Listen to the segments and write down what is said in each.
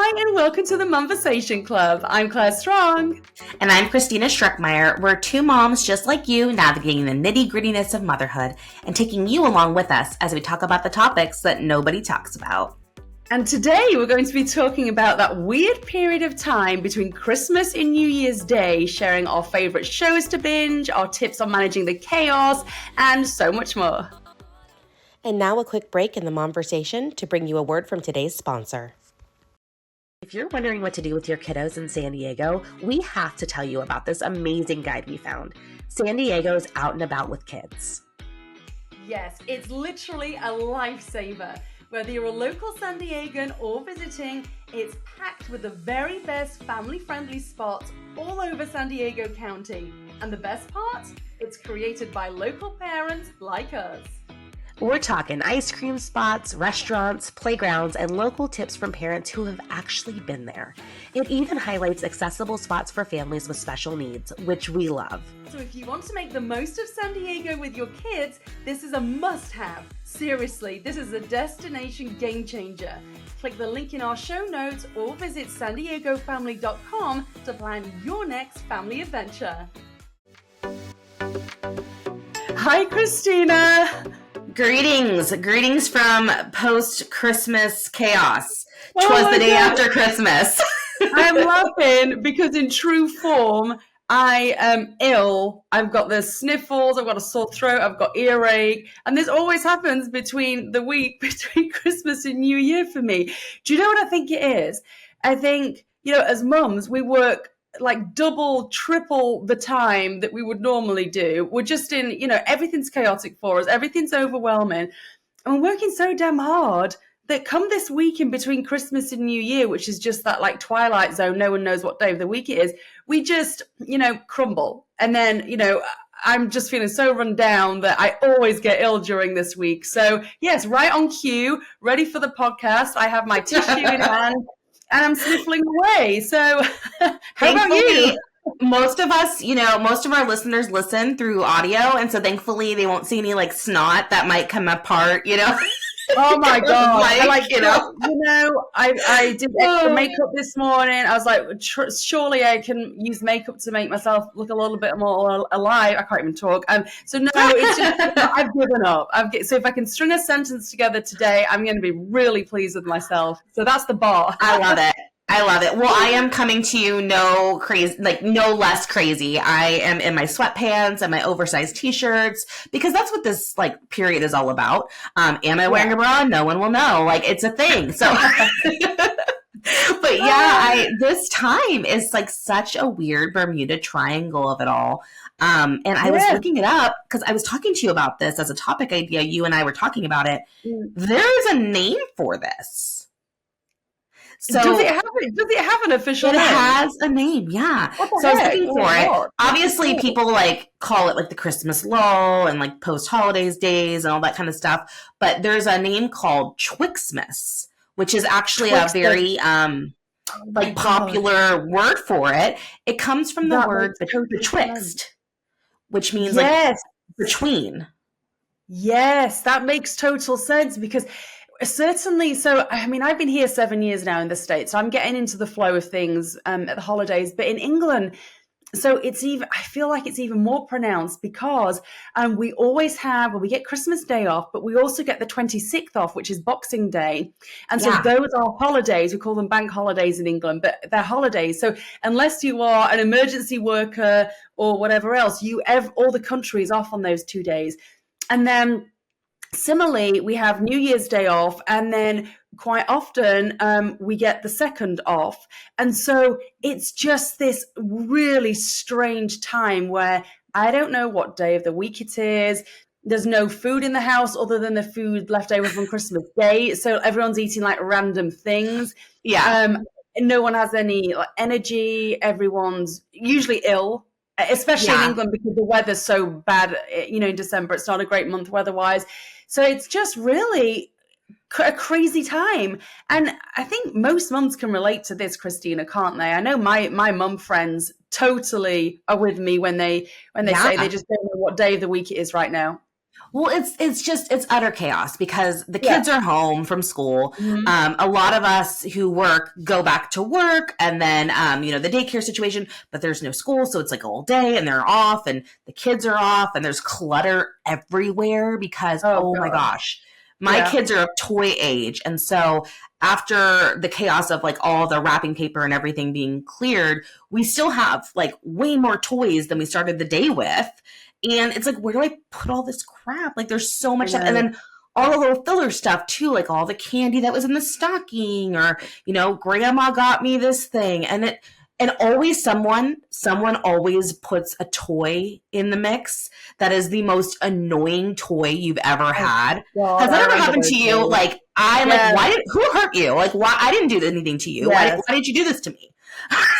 Hi, and welcome to the Momversation Club. I'm Claire Strong. And I'm Christina Struckmeyer. We're two moms just like you, navigating the nitty-grittiness of motherhood and taking you along with us as we talk about the topics that nobody talks about. And today we're going to be talking about that weird period of time between Christmas and New Year's Day, sharing our favorite shows to binge, our tips on managing the chaos, and so much more. And now a quick break in the Momversation to bring you a word from today's sponsor. If you're wondering what to do with your kiddos in San Diego, we have to tell you about this amazing guide we found. San Diego's Out and About with Kids. Yes, it's literally a lifesaver. Whether you're a local San Diegan or visiting, it's packed with the very best family-friendly spots all over San Diego County. And the best part? It's created by local parents like us. We're talking ice cream spots, restaurants, playgrounds, and local tips from parents who have actually been there. It even highlights accessible spots for families with special needs, which we love. So if you want to make the most of San Diego with your kids, this is a must-have. Seriously, this is a destination game changer. Click the link in our show notes or visit sandiegofamily.com to plan your next family adventure. Hi, Christina. Greetings from post-Christmas chaos. 'Twas the day after Christmas. I'm laughing because in true form, I am ill. I've got the sniffles, I've got a sore throat, I've got earache, and this always happens between the week between Christmas and New Year for me. Do you know what I think it is? I think, as mums, we work like double, triple the time that we would normally do. We're just in, everything's chaotic for us. Everything's overwhelming. And we're working so damn hard that come this week in between Christmas and New Year, which is just that like twilight zone, no one knows what day of the week it is, we just, crumble. And then, I'm just feeling so run down that I always get ill during this week. So yes, right on cue, ready for the podcast. I have my tissue in hand. And I'm sniffling away. So how about you? Most of us, most of our listeners listen through audio. And so thankfully they won't see any like snot that might come apart, Oh my God. I did extra makeup this morning. I was like, surely I can use makeup to make myself look a little bit more alive. I can't even talk. So no, it's just, I've given up. So if I can string a sentence together today, I'm going to be really pleased with myself. So that's the bar. I love it. Well, I am coming to you no less crazy. I am in my sweatpants and my oversized t-shirts because that's what this period is all about. Am I wearing a bra? No one will know. It's a thing. So, but yeah, this time is such a weird Bermuda Triangle of it all. And I was looking it up because I was talking to you about this as a topic idea. You and I were talking about it. There is a name for this. So does it have an official name? It has a name, yeah. So I was looking for it. Obviously, people call it the Christmas lull and post holidays days and all that kind of stuff. But there's a name called Twixmas, which is actually a very popular word for it. It comes from the word betwixt, which means between. Yes, that makes total sense because certainly. So, I've been here 7 years now in the States, so I'm getting into the flow of things at the holidays. But in England, so I feel like it's even more pronounced because we always we get Christmas Day off, but we also get the 26th off, which is Boxing Day. And so those are holidays. We call them bank holidays in England, but they're holidays. So unless you are an emergency worker or whatever else, all the country is off on those 2 days. And then similarly, we have New Year's Day off, and then quite often we get the 2nd off. And so it's just this really strange time where I don't know what day of the week it is. There's no food in the house other than the food left over from Christmas Day. So everyone's eating random things. Yeah. No one has any energy. Everyone's usually ill. Especially in England because the weather's so bad, in December. It's not a great month weather-wise. So it's just really a crazy time. And I think most mums can relate to this, Christina, can't they? I know my mum friends totally are with me when they say they just don't know what day of the week it is right now. Well, it's utter chaos because the Yeah. kids are home from school. Mhm. A lot of us who work go back to work, and then the daycare situation, but there's no school, so it's like all day, and they're off, and the kids are off, and there's clutter everywhere because Oh oh my God. gosh, my Yeah. kids are of toy age, and so after the chaos of like all the wrapping paper and everything being cleared, we still have like way more toys than we started the day with. And it's like, where do I put all this crap? Like, there's so I much stuff. And know. then all the little filler stuff, too, like all the candy that was in the stocking, or, grandma got me this thing. And always someone always puts a toy in the mix that is the most annoying toy you've ever Oh had. God, Has that I ever remember happened those to you? days. Like, I'm like, Yeah. who hurt you? Like, why? I didn't do anything to you. Why Yes. did you do this to me?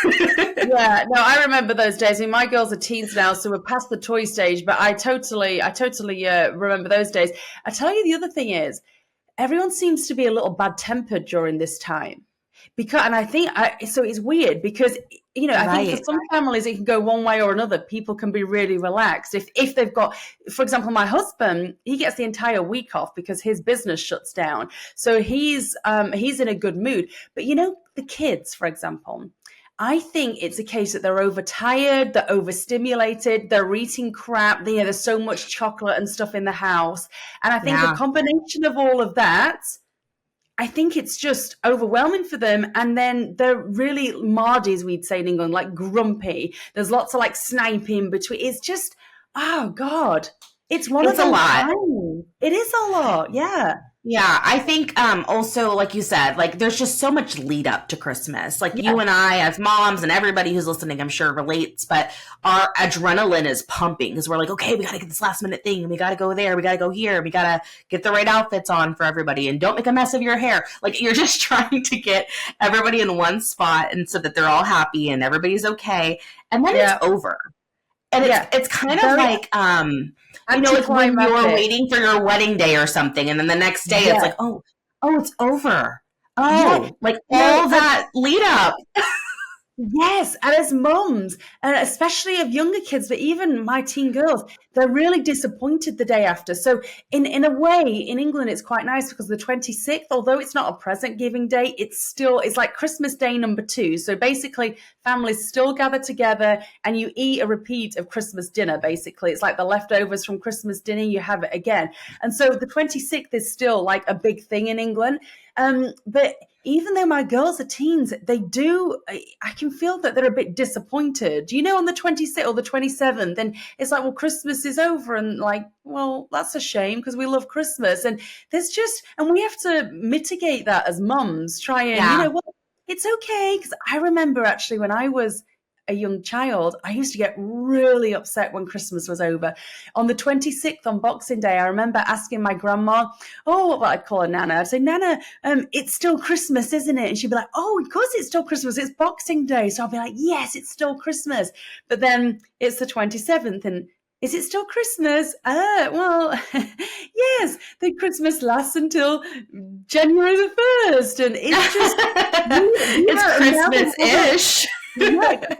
Yeah, no, I remember those days. I mean, my girls are teens now, so we're past the toy stage. But I totally remember those days. I tell you, the other thing is, everyone seems to be a little bad tempered during this time, and so it's weird because I think for Right. some families it can go one way or another. People can be really relaxed if they've got, for example, my husband, he gets the entire week off because his business shuts down, so he's in a good mood. But the kids, for example, I think it's a case that they're overtired, they're overstimulated, they're eating crap. There's so much chocolate and stuff in the house. And I think a Yeah. combination of all of that, I think it's just overwhelming for them. And then they're really mardies, we'd say in England, like grumpy. There's lots of like sniping between. It's just, oh God, it's one of It's a those lot. times. It is a lot. Yeah. Yeah, I think also, like you said, like there's just so much lead up to Christmas. Like Yeah. you and I, as moms, and everybody who's listening, I'm sure relates. But our adrenaline is pumping because we're like, okay, we got to get this last minute thing, and we got to go there, we got to go here, we got to get the right outfits on for everybody, and don't make a mess of your hair. Like you're just trying to get everybody in one spot, and so that they're all happy and everybody's okay, and then it's Yeah. over. And Yeah. it's kind of Very like like when you're anticlimactic. waiting for your wedding day or something, and then the next day it's Yeah. like, oh, it's over. Yeah. Oh, like No, all that lead up. yes, and as mums, and especially of younger kids, but even my teen girls, they're really disappointed the day after. So, in a way, in England, it's quite nice because the 26th, although it's not a present giving day, it's like Christmas Day #2. So basically, families still gather together, and you eat a repeat of Christmas dinner. Basically, it's like the leftovers from Christmas dinner. You have it again, and so the 26th is still like a big thing in England. But even though my girls are teens, I can feel that they're a bit disappointed. On the 26th or the 27th, and it's like, well, Christmas is over. And like, well, that's a shame because we love Christmas. And and we have to mitigate that as mums, try and, Yeah. well, it's okay. Because I remember actually when I was a young child, I used to get really upset when Christmas was over. On the 26th, on Boxing Day, I remember asking my grandma, what I'd call her Nana. I'd say, Nana, it's still Christmas, isn't it? And she'd be like, oh, of course it's still Christmas. It's Boxing Day. So I'll be like, yes, it's still Christmas. But then it's the 27th, and is it still Christmas? Well, yes, the Christmas lasts until January the 1st. And it's just, It's Christmas-ish. yeah,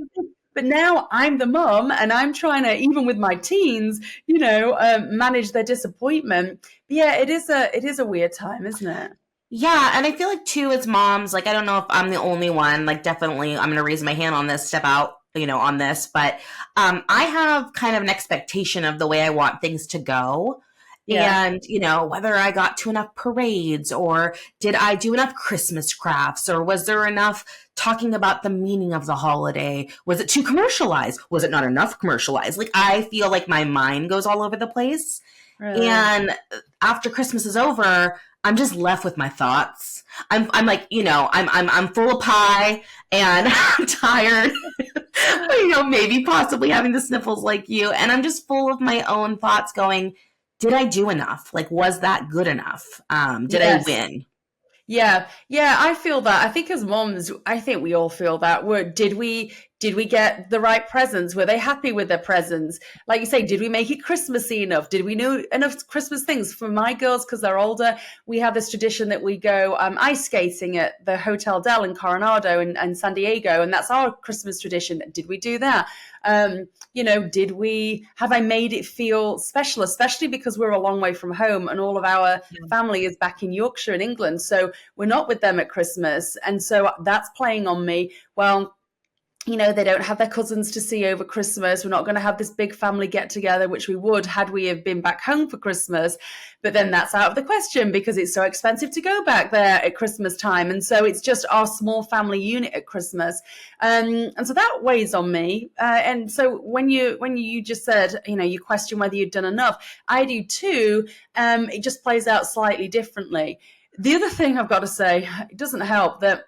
but now I'm the mum, and I'm trying to, even with my teens, manage their disappointment. But yeah, it is a weird time, isn't it? Yeah, and I feel like too, as moms, like I don't know if I'm the only one. Like, definitely, I'm going to raise my hand on this, step out, on this. But I have kind of an expectation of the way I want things to go. Yeah. And, whether I got to enough parades, or did I do enough Christmas crafts, or was there enough talking about the meaning of the holiday? Was it too commercialized? Was it not enough commercialized? Like, I feel like my mind goes all over the place. Really? And after Christmas is over, I'm just left with my thoughts. I'm like, I'm full of pie, and I'm tired. Maybe possibly having the sniffles like you. And I'm just full of my own thoughts going, did I do enough? Like, was that good enough? Did I Yes. win? Yeah, I feel that. I think as moms, I think we all feel that. Did we Did we get the right presents? Were they happy with their presents? Like you say, did we make it Christmassy enough? Did we know enough Christmas things? For my girls, because they're older, we have this tradition that we go ice skating at the Hotel Del in Coronado and San Diego, and that's our Christmas tradition. Did we do that? Have I made it feel special, especially because we're a long way from home and all of our family is back in Yorkshire in England. So we're not with them at Christmas. And so that's playing on me. Well, they don't have their cousins to see over Christmas. We're not going to have this big family get together, which we would had we have been back home for Christmas. But then that's out of the question because it's so expensive to go back there at Christmas time. And so it's just our small family unit at Christmas. And so that weighs on me. And so when you just said, you question whether you've done enough, I do too. It just plays out slightly differently. The other thing I've got to say, it doesn't help that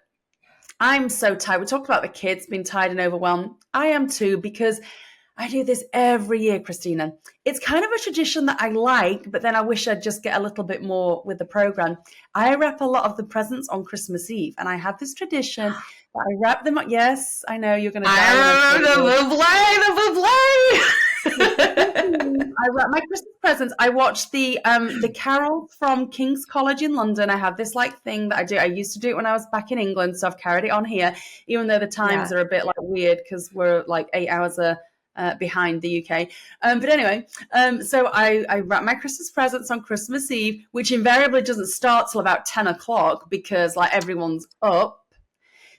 I'm so tired. We talked about the kids being tired and overwhelmed. I am too, because I do this every year, Christina. It's kind of a tradition that I like, but then I wish I'd just get a little bit more with the program. I wrap a lot of the presents on Christmas Eve, and I have this tradition that I wrap them up. Yes, I know you're going to die. The I wrap my Christmas presents. I watch the carols from King's College in London. I have this thing that I do. I used to do it when I was back in England, so I've carried it on here, even though the times are a bit weird because we're 8 hours behind the UK. But anyway, so I wrap my Christmas presents on Christmas Eve, which invariably doesn't start till about 10 o'clock because everyone's up.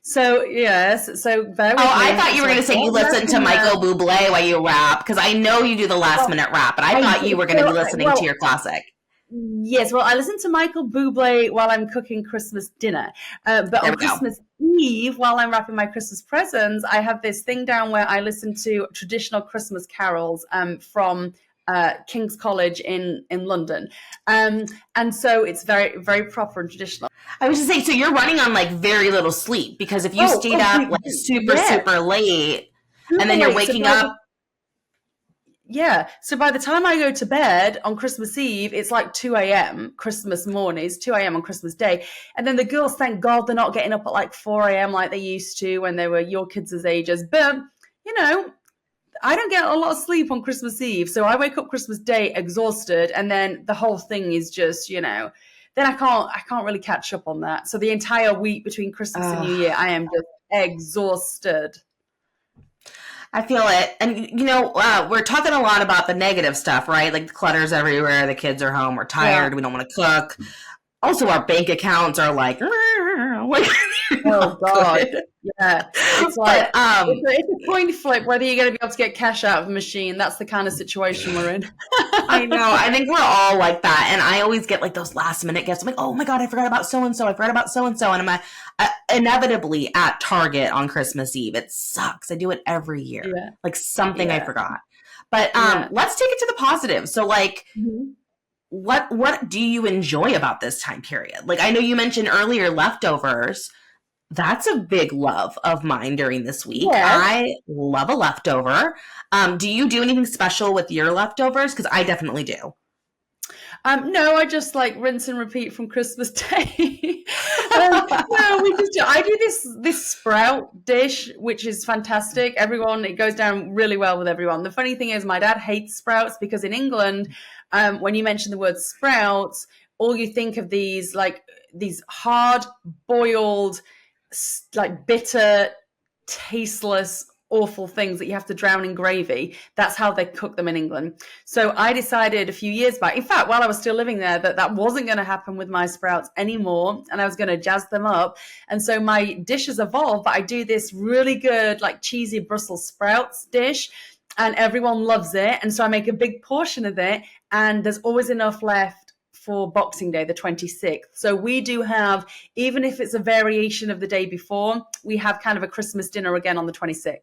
So yes, so bear with me. I thought you were going to say you listen to Michael Bublé while you rap, because I know you do the last minute rap, but I thought you were going to be listening to your classic. Yes, well, I listen to Michael Bublé while I'm cooking Christmas dinner, but on Christmas Eve, while I'm wrapping my Christmas presents, I have this thing down where I listen to traditional Christmas carols from King's College in London, and so it's very, very proper and traditional. I was just saying, so you're running on very little sleep, because if you stayed up super late, and then you're waking up. Yeah. So by the time I go to bed on Christmas Eve, it's 2 a.m. Christmas morning. It's 2 a.m. on Christmas Day. And then the girls, thank God, they're not getting up at 4 a.m. like they used to when they were your kids' ages. But, I don't get a lot of sleep on Christmas Eve. So I wake up Christmas Day exhausted. And then the whole thing is just, then I can't really catch up on that. So the entire week between Christmas and New Year, I am just exhausted. I feel it. And, we're talking a lot about the negative stuff, right? The clutter's everywhere. The kids are home. We're tired. We don't want to cook. Also, our bank accounts are oh, God. Good. Yeah. It's it's a coin flip whether you're going to be able to get cash out of the machine. That's the kind of situation we're in. I know. I think we're all like that. And I always get those last minute gifts. I'm like, oh my God, I forgot about so-and-so. I forgot about so-and-so. And I'm inevitably at Target on Christmas Eve. It sucks. I do it every year. Yeah. Something I forgot. But let's take it to the positive. So what do you enjoy about this time period? I know you mentioned earlier leftovers. That's a big love of mine during this week. Yes. I love a leftover. Do you do anything special with your leftovers? Because I definitely do. No, I just rinse and repeat from Christmas Day. I do this sprout dish, which is fantastic. It goes down really well with everyone. The funny thing is my dad hates sprouts because in England, when you mention the word sprouts, all you think of these hard boiled, bitter, tasteless, awful things that you have to drown in gravy. That's how they cook them in England. So I decided a few years back, in fact, while I was still living there, that wasn't going to happen with my sprouts anymore, and I was going to jazz them up. And so my dish has evolved, but I do this really good, cheesy Brussels sprouts dish, and everyone loves it. And so I make a big portion of it, and there's always enough left for Boxing Day, the 26th. So we do have, even if it's a variation of the day before, we have kind of a Christmas dinner again on the 26th.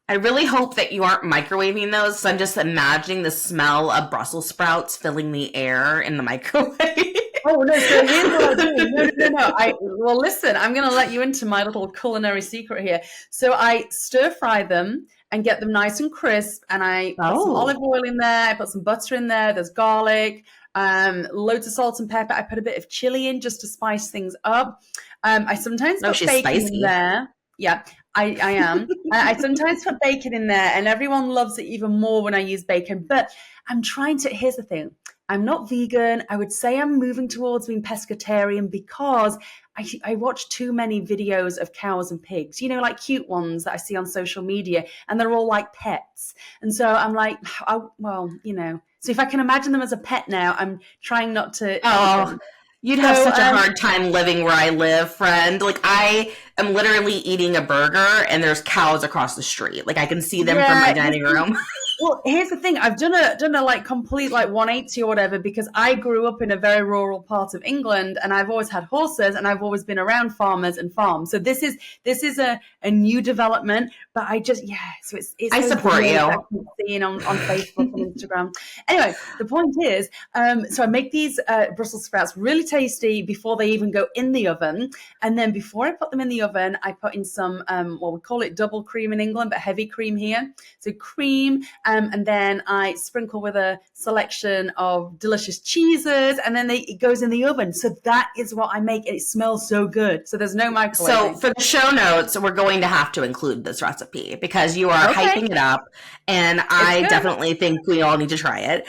I really hope that you aren't microwaving those. So I'm just imagining the smell of Brussels sprouts filling the air in the microwave. Oh, no. So here's what I do. No. Well, listen, I'm going to let you into my little culinary secret here. So I stir fry them and get them nice and crisp. And I put some olive oil in there. I put some butter in there. There's garlic, loads of salt and pepper. I put a bit of chili in just to spice things up. I sometimes put bacon in there. Yeah. I am. I sometimes put bacon in there, and everyone loves it even more when I use bacon. But I'm trying to. Here's the thing: I'm not vegan. I would say I'm moving towards being pescatarian because I watch too many videos of cows and pigs. You know, like cute ones that I see on social media, and they're all like pets. And so I'm like, well, you know. So if I can imagine them as a pet now, I'm trying not to eat Oh, them. you'd have So such a hard time living where I live, friend. Like, I am literally eating a burger and there's cows across the street. Like, I can see them from my yeah, dining room. well, here's the thing. I've done a like complete like 180 or whatever because I grew up in a very rural part of England and I've always had horses and I've always been around farmers and farms. So this is a new development, but I just so it's I those support videos I you. keep seeing on Facebook and Instagram. Anyway, the point is, so I make these Brussels sprouts really tasty before they even go in the oven. And then before I put them in the oven, I put in some well, we call it double cream in England, but heavy cream here. So cream. And then I sprinkle with a selection of delicious cheeses, and then it goes in the oven. So that is what I make, and it smells so good. So there's no So microwaving. for the show notes, we're going to have to include this recipe because you are Okay, hyping it up, and it's I good. definitely think we all need to try it.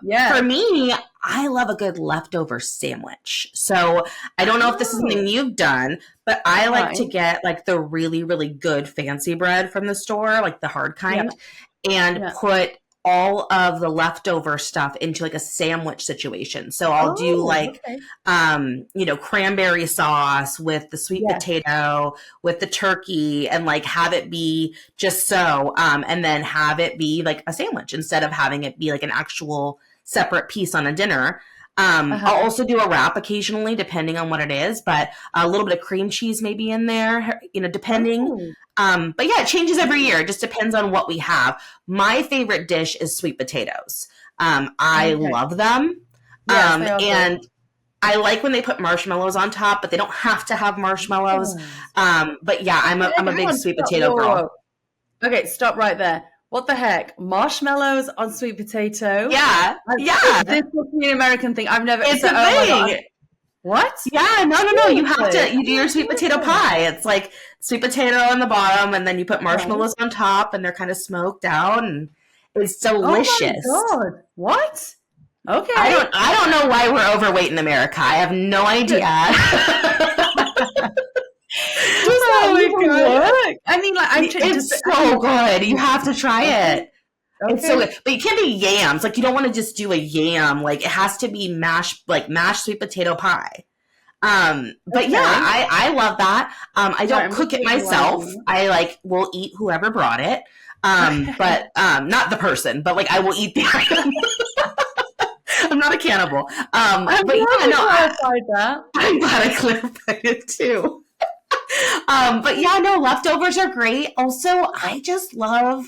Yeah. For me, I love a good leftover sandwich. So I don't know if this is Oh, something you've done, but I like right. to get like the really, really good fancy bread from the store, like the hard Yeah. kind, and Yeah. put all of the leftover stuff into like a sandwich situation. So I'll do Oh, like okay. cranberry sauce with the sweet Yes. potato, with the turkey, and like have it be just so, and then have it be like a sandwich instead of having it be like an actual separate piece on a dinner. I'll Uh-huh. also do a wrap occasionally, depending on what it is, but a little bit of cream cheese maybe in there, depending. Oh, But yeah, it changes every year. It just depends on what we have. My favorite dish is sweet potatoes. I okay. love them. Yes, they are good. And I like when they put marshmallows on top, but they don't have to have marshmallows. Yes. But yeah, Okay, I'm a hang big on. sweet Stop. potato Whoa, whoa, girl. whoa. Okay, stop right there. What the heck? Marshmallows on sweet potato? Yeah, This yeah, must be an American thing. I've never. it's So, a oh my god. thing. What? Yeah, no, no, no. You have Seriously? to. You do your sweet potato Oh pie. It's like sweet potato on the bottom, and then you put my god. Right. marshmallows on top, and they're kind of smoked out, and it's Oh my delicious. god. What? Okay. I don't know why we're overweight in America. I have no idea. Does that Oh my even god. work? I mean, like, just. It's I so mean, good. You have to try okay. it. It's so Okay. good. But you can't do yams. Like you don't want to just do a yam. Like it has to be mashed sweet potato pie. But yeah, Okay. I love that. I Sorry, don't I'm cook just it myself. visualizing I like will eat whoever brought it. it. Okay. But not the person, but like I will eat the item. I'm not a cannibal. I'm But glad yeah, we no, clarified that. I'm glad I clarified it too. But yeah, no, leftovers are great. Also, I just love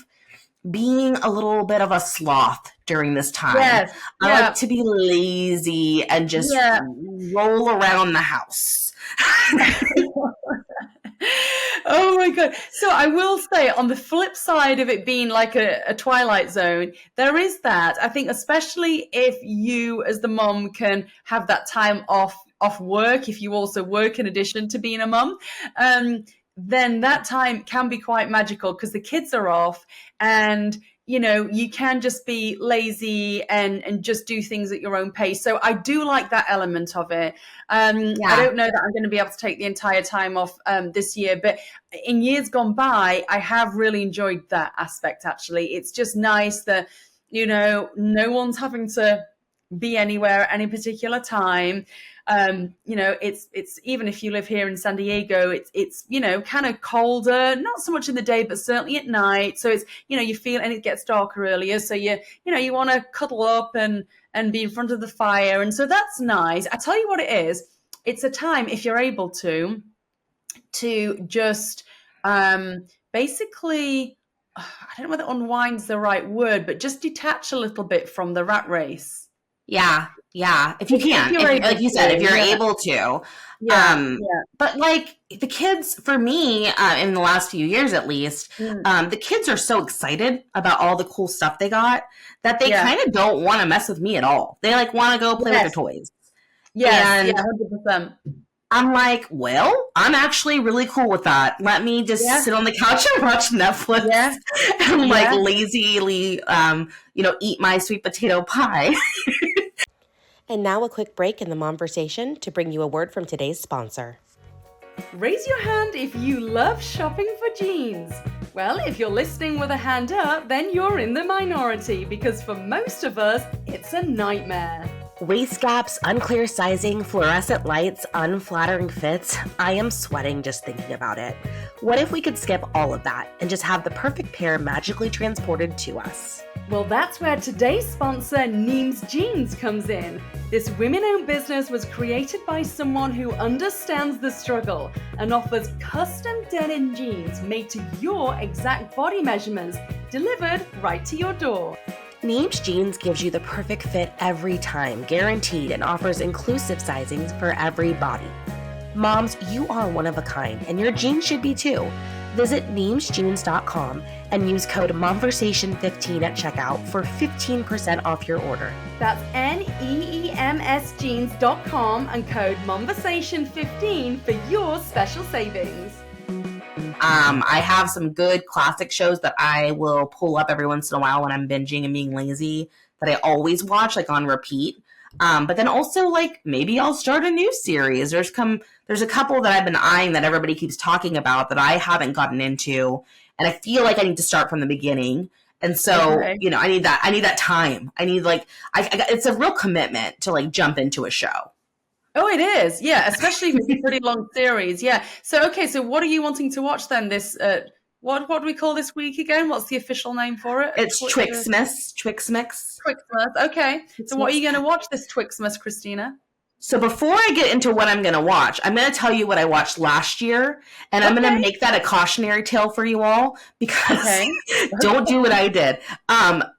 being a little bit of a sloth during this time. Yes. I like Yeah. to be lazy and just Yeah. roll around the house. Oh my god. So I will say on the flip side of it being like a twilight zone, there is that. I think especially if you as the mom can have that time off work, if you also work in addition to being a mom, then that time can be quite magical because the kids are off and you can just be lazy and just do things at your own pace. So I do like that element of it. I Yeah. don't know that I'm going to be able to take the entire time off this year, but in years gone by, I have really enjoyed that aspect. Actually, it's just nice that no one's having to be anywhere at any particular time. It's even if you live here in San Diego, it's kind of colder, not so much in the day, but certainly at night. So it's you feel, and it gets darker earlier. So you want to cuddle up and be in front of the fire, and so that's nice. I tell you what it is. It's a time if you're able to just basically. I don't know whether unwind's the right word, but just detach a little bit from the rat race. Yeah. Yeah. If you If can, you're if able like you said, if to, you're yeah, able to. yeah, yeah. But like the kids, for me, in the last few years at least, Mm. the kids are so excited about all the cool stuff they got that they Yeah. kind of don't want to mess with me at all. They like want to go play with their Yes. toys. Yes. Yeah. And 100%. I'm like, well, I'm actually really cool with that. Let me just Yeah. sit on the couch and watch Netflix Yeah. and like Yeah. lazily, eat my sweet potato pie. And now a quick break in the Momversation to bring you a word from today's sponsor. Raise your hand if you love shopping for jeans. Well, if you're listening with a hand up, then you're in the minority because for most of us, it's a nightmare. Waist gaps, unclear sizing, fluorescent lights, unflattering fits. I am sweating just thinking about it. What if we could skip all of that and just have the perfect pair magically transported to us? Well, that's where today's sponsor, Neems Jeans, comes in. This women-owned business was created by someone who understands the struggle and offers custom denim jeans made to your exact body measurements, delivered right to your door. Neems Jeans gives you the perfect fit every time, guaranteed, and offers inclusive sizings for every body. Moms, you are one of a kind, and your jeans should be too. Visit neemsjeans.com and use code Momversation15 at checkout for 15% off your order. That's NEEMS jeans.com and code Momversation15 for your special savings. I have some good classic shows that I will pull up every once in a while when I'm binging and being lazy that I always watch, like on repeat. But then also, like, maybe I'll start a new series. There's a couple that I've been eyeing that everybody keeps talking about that I haven't gotten into, and I feel like I need to start from the beginning. And so, Okay. I need that time. I need it's a real commitment to like jump into a show. Oh, it is. Yeah, especially if it's a pretty long series. Yeah. So, okay, so what are you wanting to watch then? This, what do we call this week again? What's the official name for it? It's Twixmas. Twixmas. Okay. So what are you going to watch this Twixmas, Christina? So before I get into what I'm going to watch, I'm going to tell you what I watched last year, and I'm going to make that a cautionary tale for you all, because don't do what I did.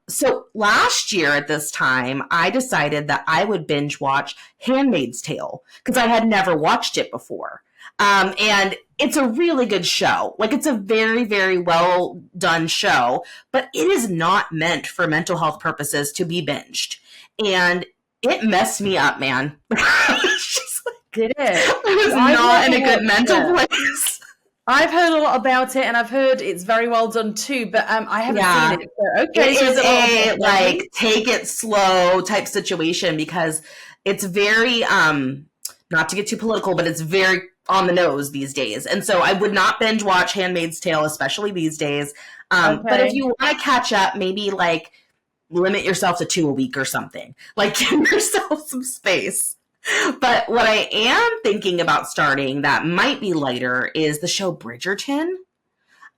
So last year at this time, I decided that I would binge watch Handmaid's Tale because I had never watched it before. And it's a really good show. Like, it's a very, very well done show, but it is not meant for mental health purposes to be binged. And it messed me up, man. Did it? I was not in a good mental place. I've heard a lot about it, and I've heard it's very well done too, but I haven't seen it. So, okay, it is a like take it slow type situation because it's very not to get too political, but it's very on the nose these days. And so I would not binge watch Handmaid's Tale, especially these days. But if you want to catch up, maybe like limit yourself to 2 a week or something. Like, give yourself some space. But what I am thinking about starting that might be lighter is the show Bridgerton.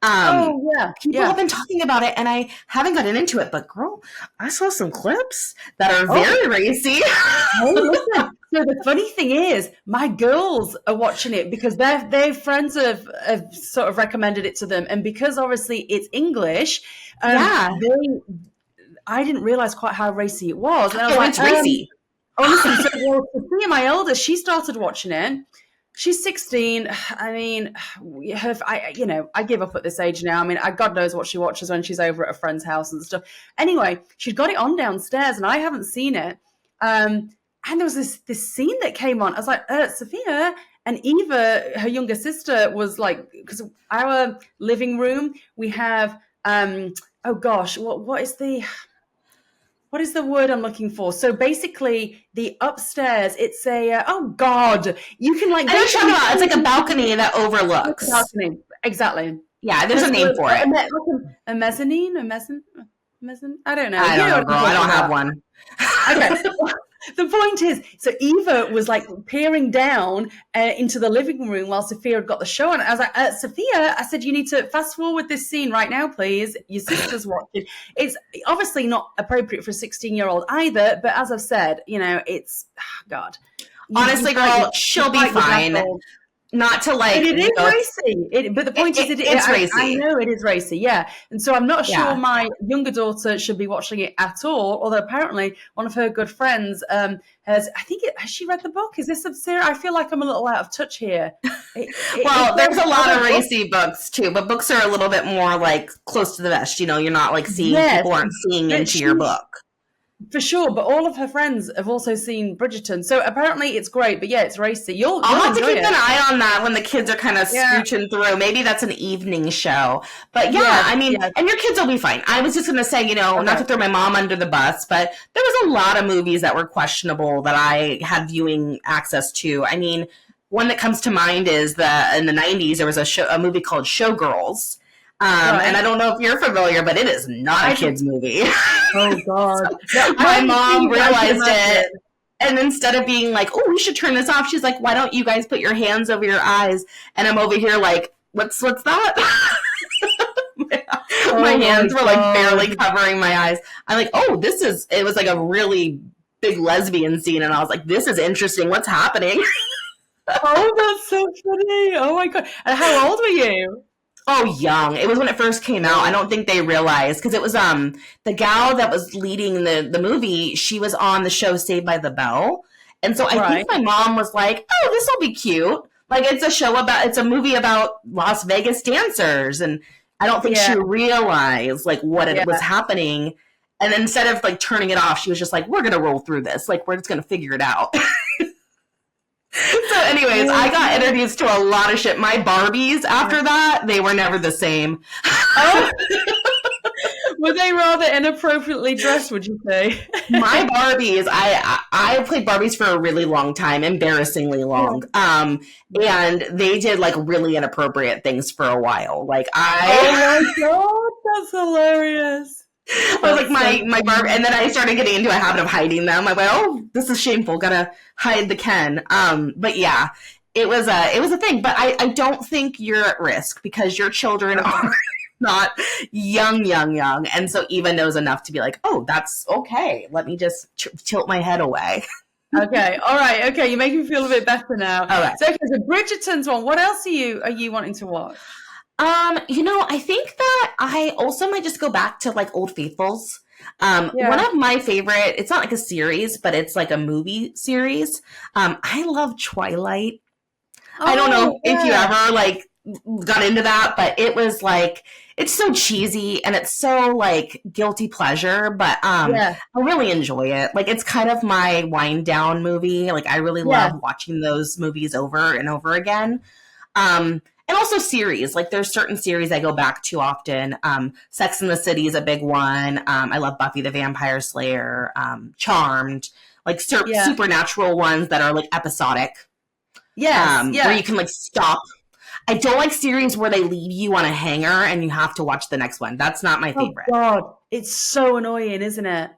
People have been talking about it, and I haven't gotten into it. But girl, I saw some clips that are very racy. Hey, listen. So the funny thing is, my girls are watching it because their friends have sort of recommended it to them, and because obviously it's English, I didn't realize quite how racy it was. And I was like, it's racy. Honestly, so Sophia, my eldest, she started watching it. She's 16. I mean, I give up at this age now. I mean, God knows what she watches when she's over at a friend's house and stuff. Anyway, she'd got it on downstairs, and I haven't seen it. And there was this scene that came on. I was like, Sophia. And Eva, her younger sister, was like, because our living room, we have, what is the word I'm looking for? So basically, the upstairs, it's a, you can like... It's like a balcony that overlooks. Balcony, exactly. Yeah, there's a name for it. A mezzanine? A mezzanine? I don't know. I don't know, girl. I don't have one. Okay. The point is, so Eva was like peering down into the living room while Sophia had got the show on. I was like, Sophia, I said, you need to fast forward this scene right now, please. Your sister's watching. It's obviously not appropriate for a 16-year-old either, but as I've said, it's, God. Honestly, girl, she'll be fine. Not to like... It is racy. But the point is, it's racy. I know it is racy, yeah. And so I'm not sure my younger daughter should be watching it at all, although apparently one of her good friends has she read the book? Is this absurd? I feel like I'm a little out of touch here. There's a lot of racy books too, but books are a little bit more like close to the vest. You're not like seeing, people aren't seeing into your book. For sure, but all of her friends have also seen Bridgerton, so apparently it's great. But yeah, it's racy. You'll I'll have to enjoy keep it. an eye on that when the kids are kind of Yeah, scooching through. Maybe that's an evening show. But yeah, yeah, I mean, yeah. and your kids will be fine. I was just going to say, not to Okay, throw my mom under the bus, but there was a lot of movies that were questionable that I had viewing access to. I mean, one that comes to mind is in the 90s, there was a movie called Showgirls. And I right. don't know if you're familiar, but it is not a I kid's movie. Oh God, no, I My haven't seen mom it, but I can realized it, imagine. and instead of being like, "Oh, we should turn this off," she's like, "Why don't you guys put your hands over your eyes?" And I'm over here like, "What's that?" My Oh my hands were like God. barely covering my eyes. I'm like, "Oh, it was like a really big lesbian scene," and I was like, "This is interesting. What's happening?" Oh, that's so funny. Oh my God. And how old were you? Oh, young. It was when it first came out. I don't think they realized because it was the gal that was leading the movie. She was on the show Saved by the Bell, and so I Right. think my mom was like, "Oh, this will be cute." Like it's a movie about Las Vegas dancers, and I don't think Yeah. she realized like what it was Yeah. happening. And then instead of like turning it off, she was just like, "We're gonna roll through this. Like we're just gonna figure it out." So, anyways, I got introduced to a lot of shit. My Barbies after that, they were never the same. Oh, were they rather inappropriately dressed, would you say? My Barbies, I played Barbies for a really long time, embarrassingly Yeah. long. And they did like really inappropriate things for a while. Like Oh my God, that's hilarious. I was like That's so my Barbie, funny. and then I started getting into a habit of hiding them. I went, oh, this is shameful. Gotta hide the Ken. But yeah, it was a thing. But I don't think you're at risk because your children Okay. are not young, and so Eva knows enough to be like, oh, that's okay. Let me just tilt my head away. Okay. All right. Okay. You make me feel a bit better now. All right. So, okay, so Bridgerton's one. What else are you wanting to watch? I think that I also might just go back to like Old Faithfuls. One Yeah. of my favorite, it's not like a series, but it's like a movie series. I love Twilight. I don't know Oh, if you yeah. ever like got into that, but it was like it's so cheesy and it's so like guilty pleasure, but Yeah. I really enjoy it. Like it's kind of my wind down movie. Like I really Yeah. love watching those movies over and over again. And also series. Like there's certain series I go back to often. Sex and the City is a big one. I love Buffy the Vampire Slayer, Charmed, like Yeah. supernatural ones that are like episodic, Yes. where Yeah. you can like stop. I don't like series where they leave you on a hanger and you have to watch the next one. That's not my Oh favorite. God, it's so annoying, isn't it?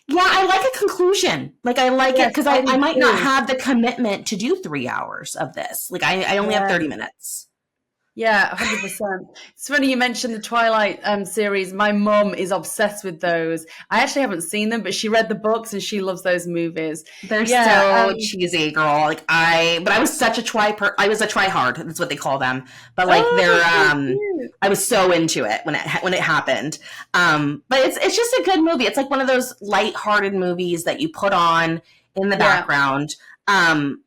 Yeah, I like a conclusion. Like I like it Yes, because I I do might not too. have the commitment to do 3 hours of this. Like I only have Yeah. 30 minutes. Yeah, 100%. It's funny you mentioned the Twilight series. My mum is obsessed with those. I actually haven't seen them, but she read the books and she loves those movies. They're Yeah, so cheesy, girl. But I was such a I was a try hard. That's what they call them. But like oh, they're, that's so cute. I was so into it when it happened. But it's just a good movie. It's like one of those light-hearted movies that you put on in the Yeah, background. And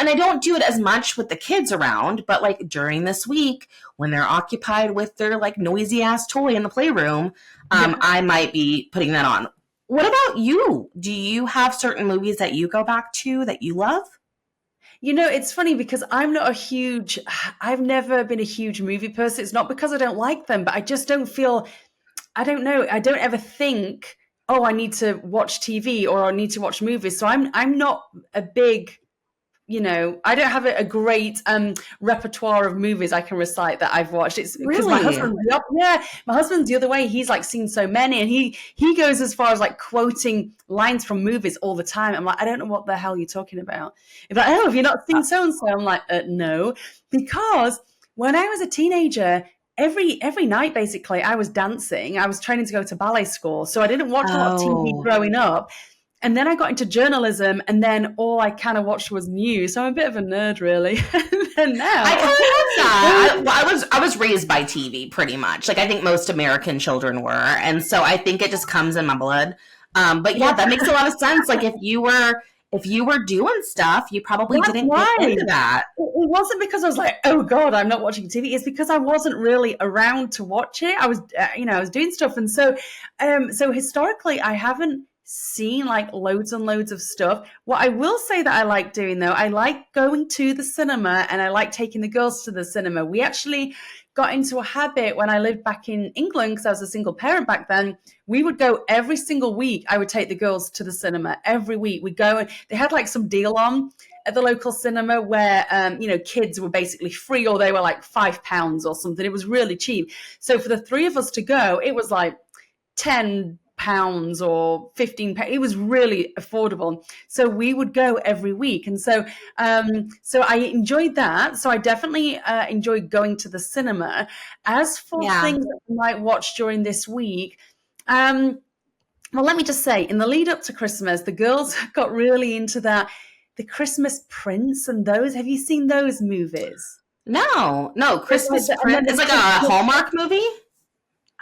I don't do it as much with the kids around, but like during this week when they're occupied with their like noisy ass toy in the playroom, yeah. I might be putting that on. What about you? Do you have certain movies that you go back to that you love? It's funny because I've never been a huge movie person. It's not because I don't like them, but I just don't feel, I don't know, I don't ever think, oh, I need to watch TV or I need to watch movies. So I'm not a big, I don't have a great repertoire of movies I can recite that I've watched. It's because Really? my husband's the other way. He's like seen so many, and he goes as far as like quoting lines from movies all the time. I'm like, I don't know what the hell you're talking about. He's like, oh, have you not seen so and so? I'm like, no, because when I was a teenager. Every night, basically, I was dancing. I was training to go to ballet school, so I didn't watch a lot of TV Oh. growing up. And then I got into journalism, and then all I kind of watched was news. So I'm a bit of a nerd, really. And I now, kind of have that. I was raised by TV pretty much. Like I think most American children were, and so I think it just comes in my blood. But yeah, that makes a lot of sense. Like if you were doing stuff, you probably that's didn't get why. into that. It wasn't because I was like, oh God, I'm not watching TV. It's because I wasn't really around to watch it. I was, I was doing stuff, and so historically, I haven't seen like loads and loads of stuff. What I will say that I like doing though, I like going to the cinema and I like taking the girls to the cinema. We actually got into a habit when I lived back in England because I was a single parent back then. We would go every single week. I would take the girls to the cinema every week. We'd go and they had like some deal on at the local cinema where, kids were basically free or they were like £5 or something. It was really cheap. So for the three of us to go, it was like £10 or £15. It was really affordable. So we would go every week. And so I enjoyed that. So I definitely enjoyed going to the cinema. As for things that I might watch during this week, well, let me just say, in the lead up to Christmas, the girls got really into the Christmas Prince and those. Have you seen those movies? No, Christmas Prince. It's like a Hallmark movie?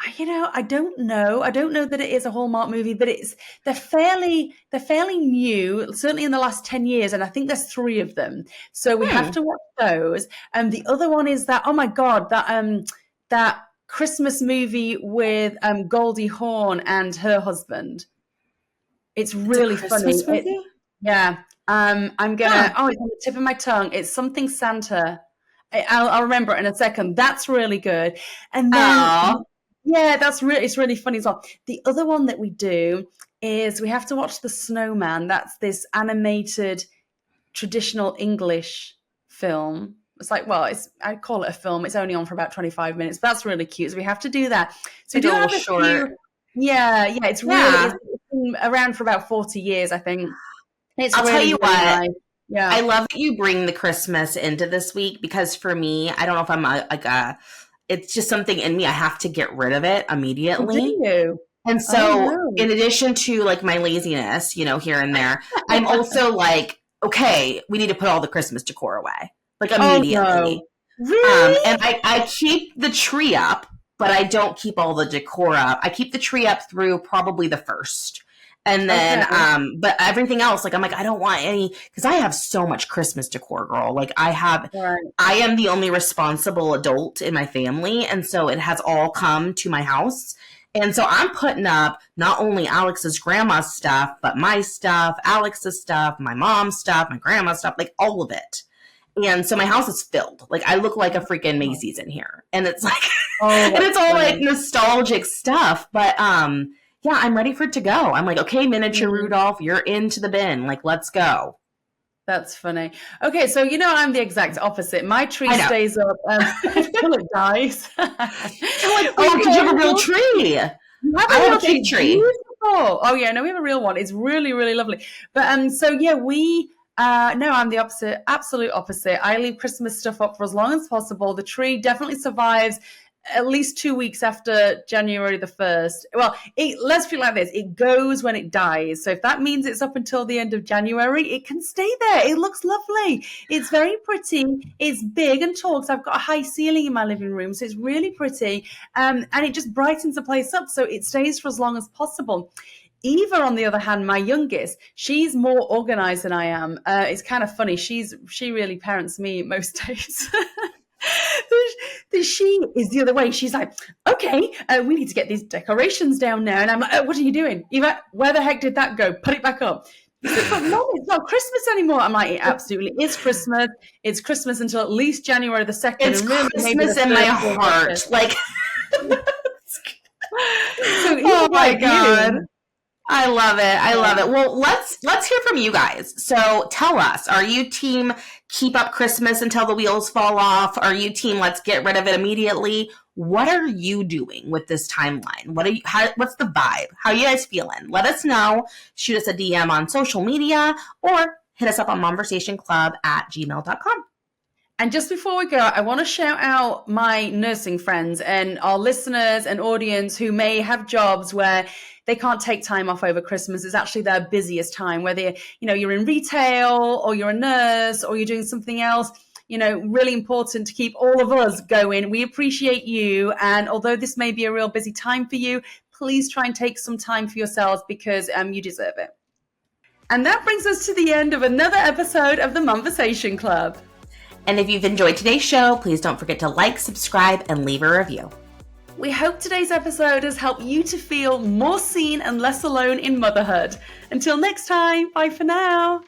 I don't know. I don't know that it is a Hallmark movie, but they're fairly new, certainly in the last 10 years, and I think there's 3 of them. So we have to watch those. And the other one is that, oh my God, that Christmas movie with Goldie Hawn and her husband. It's really funny. Movie? I'm gonna. Oh, it's on the tip of my tongue. It's something Santa. I'll remember it in a second. That's really good. And then, it's really funny as well. The other one that we do is we have to watch The Snowman. That's this animated traditional English film. It's like, I call it a film. It's only on for about 25 minutes. But that's really cute. So we have to do that. So we do have a short. It's really it's been around for about 40 years, I think. I'll tell you what. Nice. Yeah, I love that you bring the Christmas into this week because for me, I don't know if I'm it's just something in me. I have to get rid of it immediately. Do you? And so, in addition to like my laziness, here and there, I'm also like, okay, we need to put all the Christmas decor away, like immediately. Oh, no. Really? And I keep the tree up, but I don't keep all the decor up. I keep the tree up through probably the 1st. And then, but everything else, like, I'm like, I don't want any, because I have so much Christmas decor, girl. Like, I am the only responsible adult in my family. And so it has all come to my house. And so I'm putting up not only Alex's grandma's stuff, but my stuff, Alex's stuff, my mom's stuff, my grandma's stuff, like all of it. And so my house is filled. Like, I look like a freaking Macy's in here. And it's like, and it's all like nostalgic stuff. But, yeah, I'm ready for it to go. I'm like, okay, miniature Rudolph, you're into the bin. Like, let's go. That's funny. Okay, so I'm the exact opposite. My tree stays up until it dies. Did you have a real tree? I have a fake tree. Beautiful. Oh yeah, no, we have a real one. It's really, really lovely. But I'm the opposite, absolute opposite. I leave Christmas stuff up for as long as possible. The tree definitely survives at least 2 weeks after January the 1st. Well, let's feel like this. It goes when it dies. So if that means it's up until the end of January, it can stay there. It looks lovely. It's very pretty. It's big and tall because I've got a high ceiling in my living room. So it's really pretty. And it just brightens the place up. So it stays for as long as possible. Eva, on the other hand, my youngest, she's more organized than I am. It's kind of funny. She really parents me most days. She is the other way. She's like, okay, we need to get these decorations down now. And I'm like, what are you doing? Eva, where the heck did that go? Put it back up. But Mom, it's not Christmas anymore. I'm like, it absolutely is Christmas. It's Christmas until at least January the 2nd. It's Christmas in my heart. Like, oh my God. I love it. I love it. Well, let's hear from you guys. So tell us, are you team keep up Christmas until the wheels fall off? Are you team let's get rid of it immediately? What are you doing with this timeline? What's the vibe? How are you guys feeling? Let us know. Shoot us a DM on social media or hit us up on momversationclub@gmail.com. And just before we go, I want to shout out my nursing friends and our listeners and audience who may have jobs where they can't take time off over Christmas. It's actually their busiest time, whether you're in retail or you're a nurse or you're doing something else. Really important to keep all of us going. We appreciate you. And although this may be a real busy time for you, please try and take some time for yourselves because you deserve it. And that brings us to the end of another episode of the Momversation Club. And if you've enjoyed today's show, please don't forget to like, subscribe, and leave a review. We hope today's episode has helped you to feel more seen and less alone in motherhood. Until next time, bye for now.